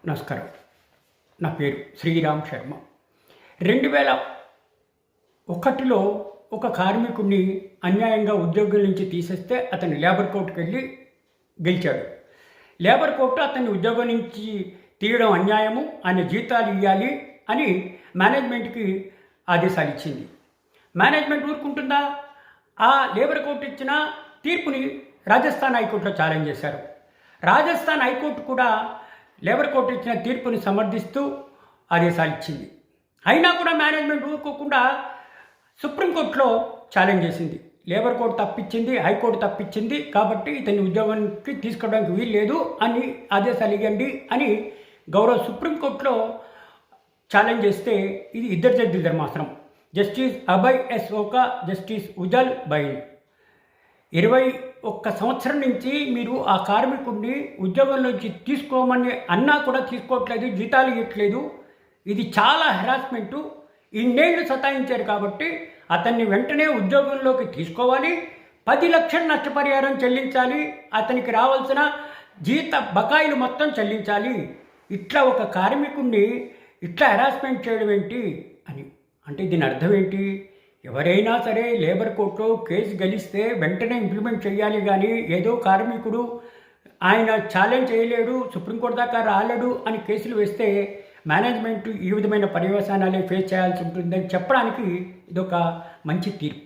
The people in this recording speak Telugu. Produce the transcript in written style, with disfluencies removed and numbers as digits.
నమస్కారం. నా పేరు శ్రీరామ్ శర్మ. 2001లో ఒక కార్మికుడిని అన్యాయంగా ఉద్యోగం నుంచి తీసేస్తే అతను లేబర్ కోర్టుకు వెళ్ళి గెలిచాడు. లేబర్ కోర్టు అతన్ని ఉద్యోగం నుంచి తీయడం అన్యాయము, ఆయన జీతాలు ఇవ్వాలి అని మేనేజ్మెంట్కి ఆదేశాలు ఇచ్చింది. మేనేజ్మెంట్ ఊరుకుంటుందా? ఆ లేబర్ కోర్టు ఇచ్చిన తీర్పుని రాజస్థాన్ హైకోర్టులో ఛాలెంజ్ చేశారు. రాజస్థాన్ హైకోర్టు కూడా లేబర్ కోర్టు ఇచ్చిన తీర్పుని సమర్థిస్తూ ఆదేశాలు ఇచ్చింది. అయినా కూడా మేనేజ్మెంట్ ఊరుకోకుండా సుప్రీంకోర్టులో ఛాలెంజ్ చేసింది. లేబర్ కోర్టు తప్పించింది, హైకోర్టు తప్పించింది, కాబట్టి ఇతన్ని ఉద్యోగానికి తీసుకోవడానికి వీలు లేదు అని ఆదేశాలు ఇవ్వండి అని గౌరవ సుప్రీంకోర్టులో ఛాలెంజ్ చేస్తే ఇది ఇద్దరు జడ్జిల ధర్మాసనం, జస్టిస్ అభయ్ ఎస్ ఓకా, జస్టిస్ ఉజల్ బైన్ 21 సంవత్సరం నుంచి మీరు ఆ కార్మికుడిని ఉద్యోగంలోంచి తీసుకోమని అన్నా కూడా తీసుకోవట్లేదు, జీతాలు ఇవ్వట్లేదు, ఇది చాలా హెరాస్మెంటు, ఇన్నేళ్ళు సతాయించారు కాబట్టి అతన్ని వెంటనే ఉద్యోగంలోకి తీసుకోవాలి, 10 లక్షల నష్టపరిహారం చెల్లించాలి, అతనికి రావాల్సిన జీత బకాయిలు మొత్తం చెల్లించాలి, ఇట్లా ఒక కార్మికుడిని ఇట్లా హెరాస్మెంట్ చేయడం ఏంటి అని. అంటే దీని అర్థం ఏంటి? ఎవరైనా సరే లేబర్ కోర్టులో కేసు గెలిస్తే వెంటనే ఇంప్లిమెంట్ చేయాలి, కానీ ఏదో కార్మికుడు ఆయన ఛాలెంజ్ చేయలేడు, సుప్రీంకోర్టు దాకా రాలేడు అని కేసులు వేస్తే మేనేజ్మెంట్ ఈ విధమైన పర్యవసానాలే ఫేస్ చేయాల్సి ఉంటుందని చెప్పడానికి ఇదొక మంచి తీర్పు.